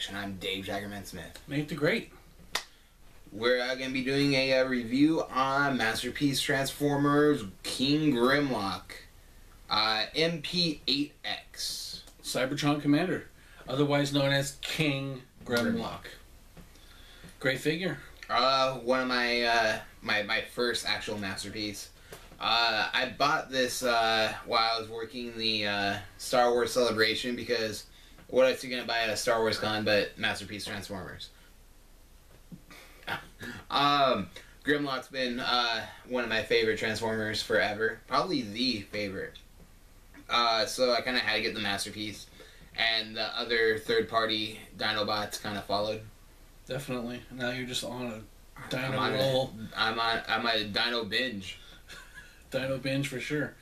Collection. I'm Dave Jaggerman Smith. Make the great. We're going to be doing a review on Masterpiece Transformers King Grimlock MP-08x. Cybertron Commander, otherwise known as King Grimlock. Great figure. One of my my first actual masterpiece. I bought this while I was working the Star Wars Celebration because what else are you gonna buy at a Star Wars con but Masterpiece Transformers? Grimlock's been one of my favorite Transformers forever, probably the favorite. So I kind of had to get the Masterpiece, and the other third-party Dinobots kind of followed. Definitely. Now you're just on a Dino roll. I'm a Dino binge. Dino binge for sure.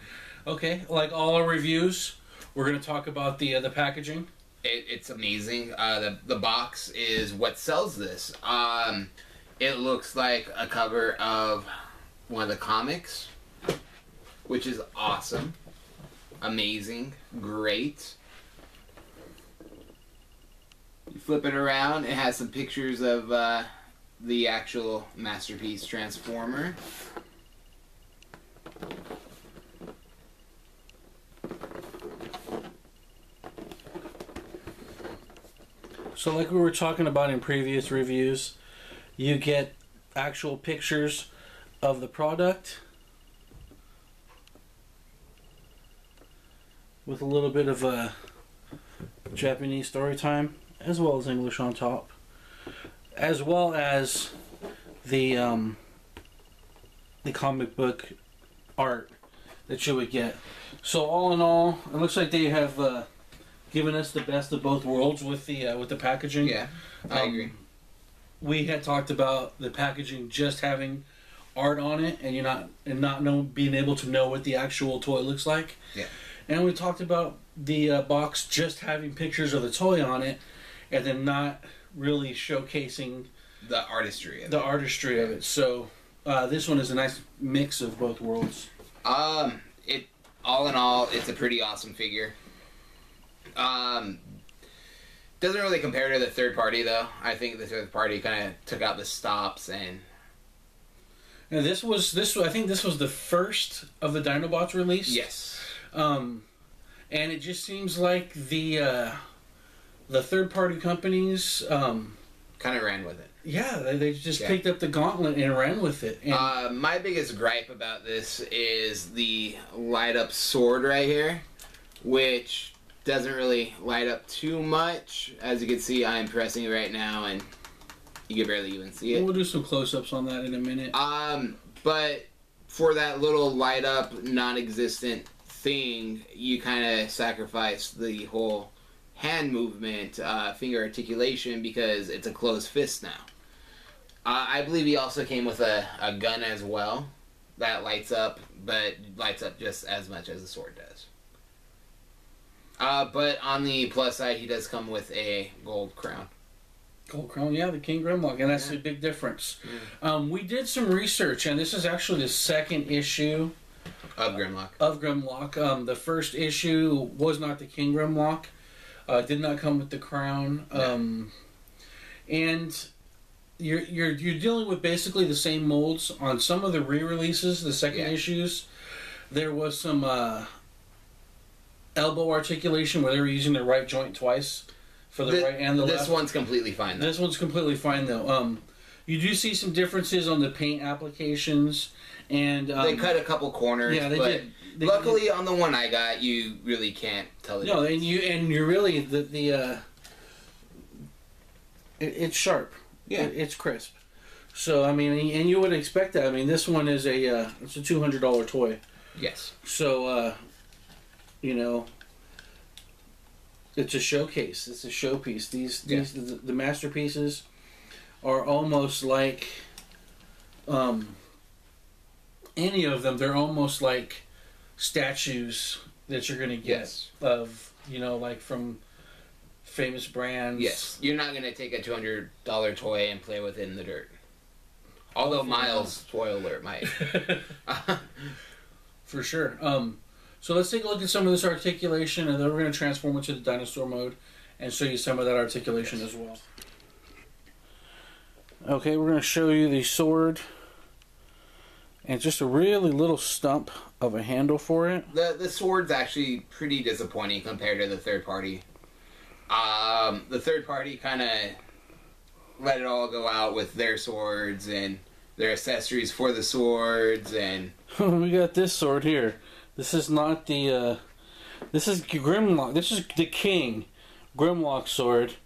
Okay, like all our reviews, we're gonna talk about the packaging. It's amazing. The box is what sells this. It looks like a cover of one of the comics, which is awesome, amazing, great. You flip it around, it has some pictures of the actual Masterpiece Transformer. So like we were talking about in previous reviews, you get actual pictures of the product with a little bit of a Japanese story time, as well as English on top, as well as the comic book art that you would get. So all in all, it looks like they have given us the best of both worlds with the packaging. Yeah, I agree. We had talked about the packaging just having art on it, and not being able to know what the actual toy looks like. Yeah. And we talked about the box just having pictures of the toy on it, and then not really showcasing the artistry of it. So this one is a nice mix of both worlds. It all in all, it's a pretty awesome figure. Doesn't really compare to the third party though. I think the third party kind of took out the stops and. Now I think this was the first of the Dinobots released. Yes. And it just seems like the third party companies kind of ran with it. Yeah, they just picked up the gauntlet and ran with it. And my biggest gripe about this is the light up sword right here, which doesn't really light up too much. As you can see, I'm pressing it right now and you can barely even see it. We'll do some close-ups on that in a minute. But for that little light up non-existent thing, you kind of sacrifice the whole hand movement, finger articulation, because it's a closed fist now. I believe he also came with a gun as well that lights up, but lights up just as much as the sword does. But on the plus side, he does come with a gold crown. Gold crown, yeah, the King Grimlock, and that's a big difference. We did some research, and this is actually the second issue of Grimlock. The first issue was not the King Grimlock. Did not come with the crown. And you're dealing with basically the same molds on some of the re-releases, the second issues. There was some elbow articulation where they were using the right joint twice for the right and the left. This one's completely fine though. This one's completely fine though. You do see some differences on the paint applications, and they cut a couple corners. Yeah, they did. Luckily, on the one I got, you really can't tell. No, and you're really it's sharp. Yeah, it's crisp. So I mean, and you would expect that. I mean, this one is it's a $200 toy. Yes. So you know, it's a showcase. It's a showpiece. The masterpieces are almost like any of them. They're almost like statues that you're gonna get of, like from famous brands. Yes, you're not gonna take a $200 toy and play with it in the dirt. Although Miles, spoiler alert, might. For sure. So let's take a look at some of this articulation, and then we're going to transform into the dinosaur mode and show you some of that articulation as well. Okay, we're going to show you the sword, and just a really little stump of a handle for it. The sword's actually pretty disappointing compared to the third party. The third party kind of let it all go out with their swords and their accessories for the swords, and we got this sword here. This is not the this is Grimlock. This is the King Grimlock sword,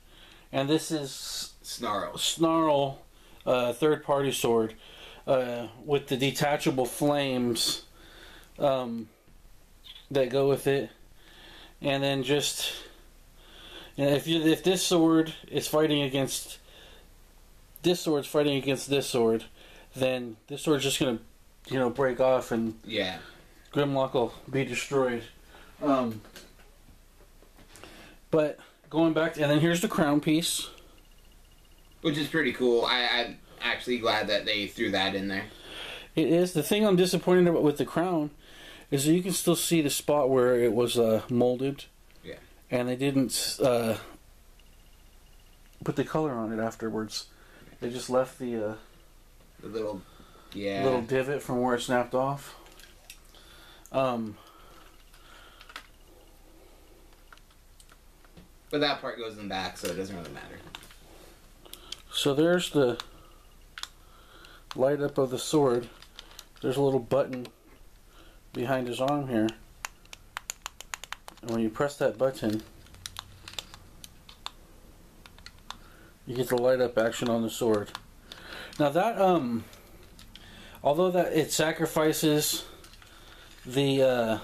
and this is Snarl third party sword with the detachable flames that go with it. And then just, you know, if this sword is fighting against this sword, then this sword's just gonna, you know, break off, and yeah, Grimlock will be destroyed. But going back, and then here's the crown piece, which is pretty cool. I'm actually glad that they threw that in there. It is. The thing I'm disappointed about with the crown is that you can still see the spot where it was molded. Yeah. And they didn't put the color on it afterwards. They just left the little divot from where it snapped off. But that part goes in the back, so it doesn't really matter. So there's the light up of the sword. There's a little button behind his arm here. And when you press that button, you get the light up action on the sword. Now that, although that it sacrifices the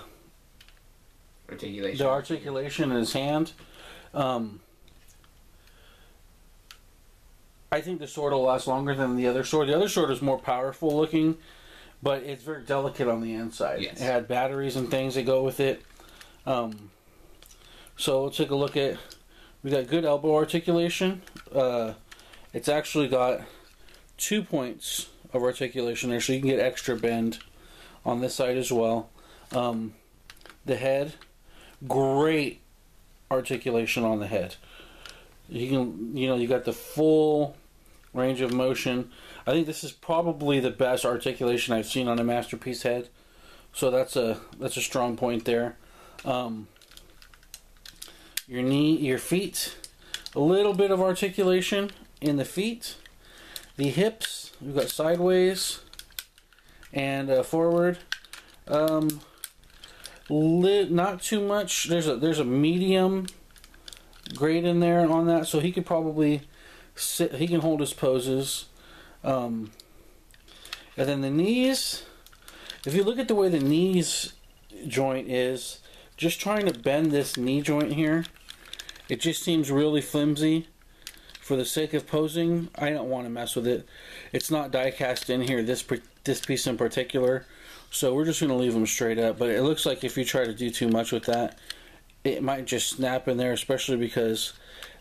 articulation in his hand, I think the sword will last longer than the other sword. The other sword is more powerful looking, but it's very delicate on the inside. Yes. It had batteries and things that go with it. So let's take a look at, we got good elbow articulation. It's actually got 2 points of articulation there, so you can get extra bend on this side as well. The head, great articulation on the head. You can, you know, you got the full range of motion. I think this is probably the best articulation I've seen on a Masterpiece head. So that's a strong point there. Your knee, your feet, a little bit of articulation in the feet. The hips, we've got sideways and forward. Not too much. There's a medium grade in there on that, so he could probably sit. He can hold his poses. And then the knees. If you look at the way the knees joint is, just trying to bend this knee joint here, it just seems really flimsy. For the sake of posing, I don't want to mess with it. It's not die cast in here, this piece in particular, so we're just going to leave them straight up. But it looks like if you try to do too much with that, it might just snap in there, especially because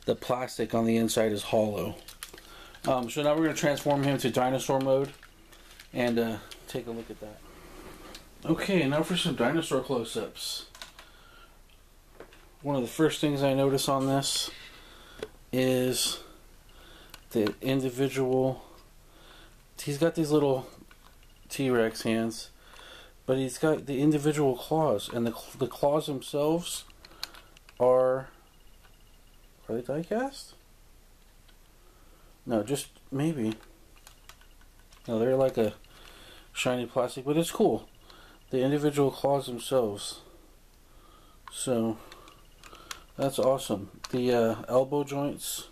the plastic on the inside is hollow. So now we're going to transform him to dinosaur mode and take a look at that. Okay, now for some dinosaur close-ups. One of the first things I notice on this is the individual. He's got these little T-Rex hands, but he's got the individual claws, and the claws themselves are they die cast? No, just maybe. No, they're like a shiny plastic, but it's cool. The individual claws themselves. So that's awesome. The elbow joints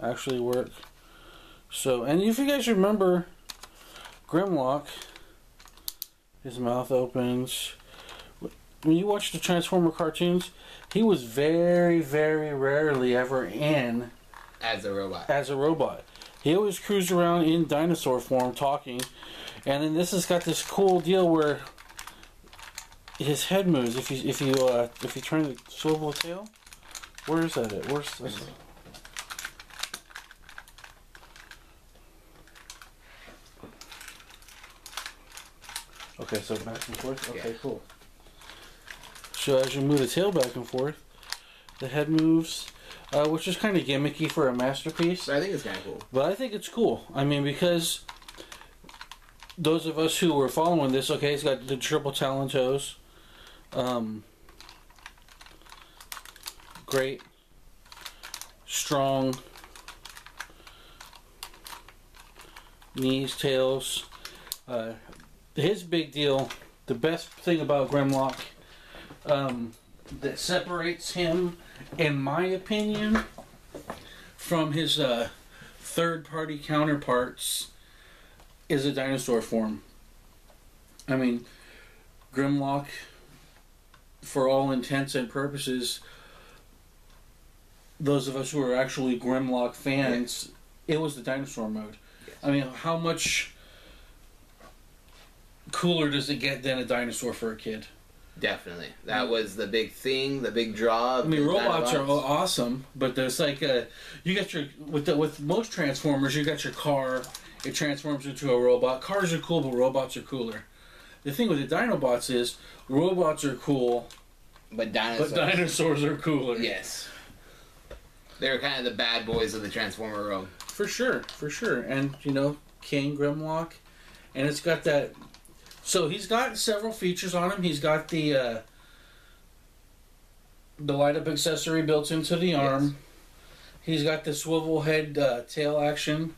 actually work. So, and if you guys remember Grimlock, his mouth opens. When you watch the Transformer cartoons, he was very, very rarely ever in as a robot. He always cruised around in dinosaur form talking, and then this has got this cool deal where his head moves. If you turn the swivel tail, where is that at? Where's this? Okay, so back and forth. Okay, yeah. Cool. So as you move the tail back and forth, the head moves, which is kind of gimmicky for a Masterpiece. But I think it's kind of cool. But I think it's cool. I mean, because those of us who were following this, okay, it's got the triple talon toes. Great. Strong. Knees, tails. His big deal, the best thing about Grimlock that separates him, in my opinion, from his third-party counterparts is a dinosaur form. I mean, Grimlock, for all intents and purposes, those of us who are actually Grimlock fans, it was the dinosaur mode. Yes. I mean, how much cooler does it get than a dinosaur for a kid? Definitely. That was the big thing, the big draw. I mean, robots are awesome, but there's like you got your with most Transformers, you got your car, it transforms into a robot. Cars are cool, but robots are cooler. The thing with the Dinobots is robots are cool, but dinosaurs are cooler. Yes. They're kind of the bad boys of the Transformer world. For sure, for sure. And, you know, King Grimlock. And it's got that... So he's got several features on him. He's got the light-up accessory built into the arm. Yes. He's got the swivel head tail action.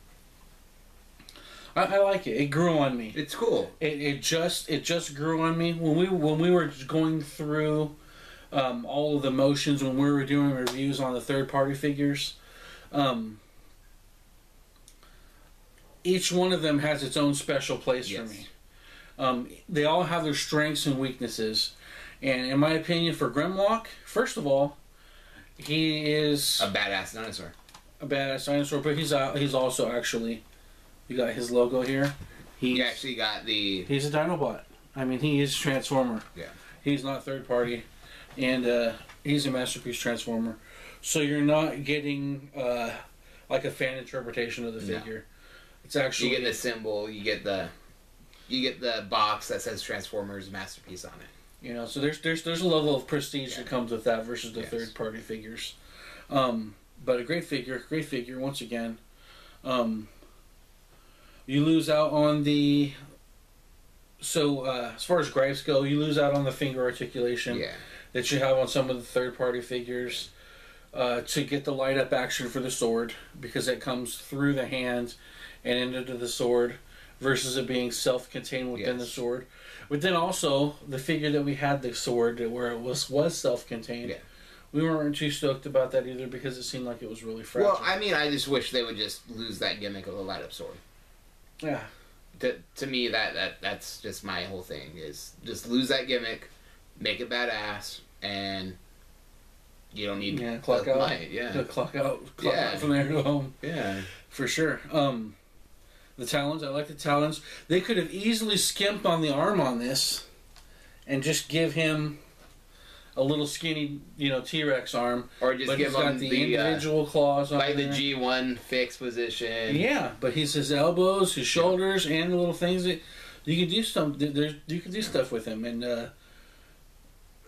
I like it. It grew on me. It's cool. It just grew on me. When we were going through... all of the motions when we were doing reviews on the third-party figures. Each one of them has its own special place for me. They all have their strengths and weaknesses. And in my opinion, for Grimlock, first of all, he is... a badass dinosaur. A badass dinosaur, but he's also actually... You got his logo here. He actually got the... He's a Dinobot. I mean, he is a Transformer. Yeah. He's not third-party. And he's a Masterpiece Transformer. So you're not getting like a fan interpretation of the figure. No. It's actually... You get the symbol, you get the box that says Transformers Masterpiece on it. You know, so there's a level of prestige that comes with that versus the third-party figures. But a great figure, once again. You lose out on the... So, as far as gripes go, you lose out on the finger articulation. Yeah. That you have on some of the third-party figures to get the light-up action for the sword, because it comes through the hand and into the sword, versus it being self-contained within the sword. But then also, the figure that we had, the sword, where it was self-contained, we weren't too stoked about that either, because it seemed like it was really fragile. Well, I mean, I just wish they would just lose that gimmick of the light-up sword. Yeah. To me, that's just my whole thing, is just lose that gimmick, make it badass, and you don't need clock out. Light. Yeah, clock out from there, go home. Yeah, for sure. The talons, I like the talons. They could have easily skimped on the arm on this, and just give him a little skinny, T-Rex arm, or just give him the individual claws on like there. The G1 fixed position. Yeah, but he's his elbows, his shoulders, and the little things that you can do you can do stuff with him. And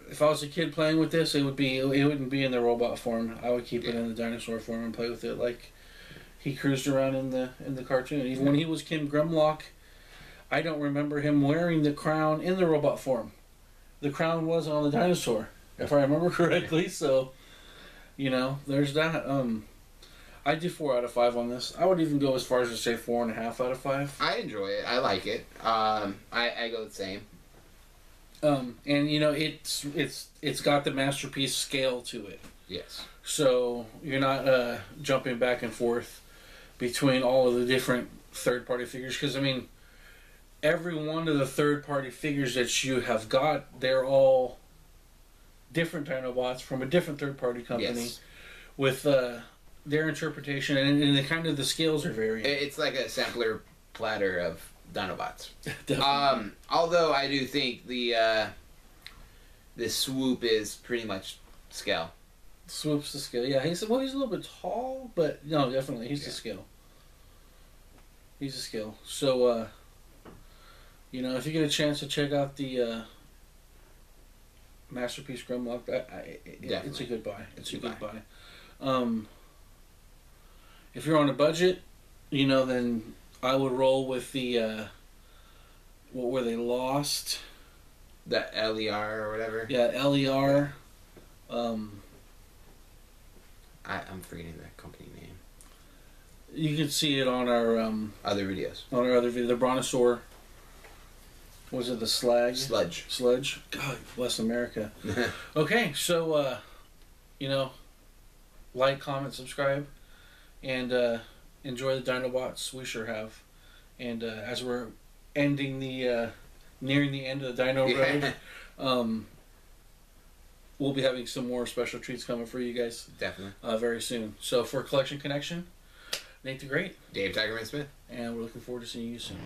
if I was a kid playing with this, it wouldn't be in the robot form. I would keep it in the dinosaur form and play with it like he cruised around in the cartoon. Even when he was King Grimlock, I don't remember him wearing the crown in the robot form. The crown was on the dinosaur, if I remember correctly. So, there's that. I do 4 out of 5 on this. I would even go as far as to say 4.5 out of 5. I enjoy it. I like it. I go the same. And it's got the Masterpiece scale to it. Yes. So you're not jumping back and forth between all of the different third-party figures, because I mean, every one of the third-party figures that you have got, they're all different Dinobots from a different third-party company with their interpretation, and the kind of the scales are varying. It's like a sampler platter of Dinobots. Although I do think the swoop is pretty much scale. Swoop's the scale. Yeah, he's a little bit tall, but no, definitely he's the scale. He's a scale. So, if you get a chance to check out the Masterpiece Grimlock. It's a good buy. It's a good buy. If you're on a budget, you know, then I would roll with the what were they, Lost? The LER or whatever. Yeah, LER. I'm forgetting the company name. You can see it on our other videos. On our other video, the Brontosaur. Was it the Sludge? God bless America. Okay, so you know, like, comment, subscribe, and enjoy the Dinobots. We sure have. And as we're ending the nearing the end of the Dino Road, we'll be having some more special treats coming for you guys. Definitely. Very soon. So for Collection Connection, Nate the Great, Dave Tigerman Smith, and we're looking forward to seeing you soon.